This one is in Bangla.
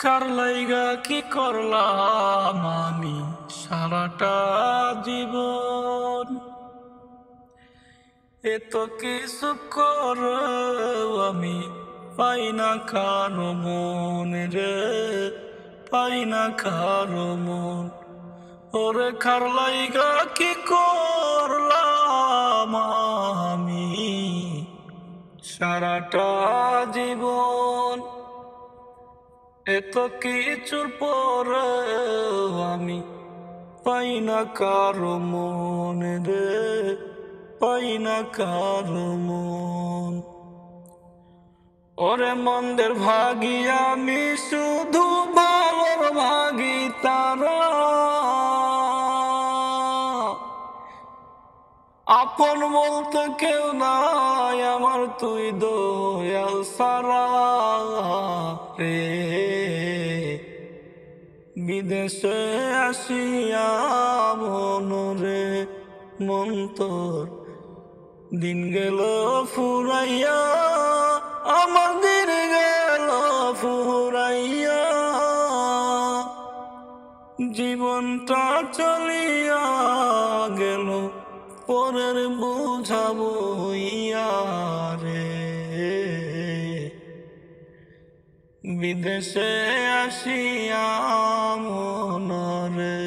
কার লাইগা কি করলাম আমি সারাটা জীবন, এত কিছু করেও আমি পাই না কারো মন রে, পাই না কারো মন। ওরে কার লাইগা কি করলাম আমি সারাটা জীবন, এত কিছুর পরে আমি পাই না কারো মন রে, পাই না কারো মন। ওরে মন্দের ভাগি আমি শুধু ভালোর ভাগি তারা, আপন বলতে কেউ নাই আমার তুই দয়াল সারা রে। বিদেশে আসিয়া মনরে মন তোর দিন গেল ফুরাইয়া, আমার দিন গেল ফুরাইয়া, জীবনটা চলিয়া গেল পরের বুঝাবো রে। বিদেশে আসিয়া মনরে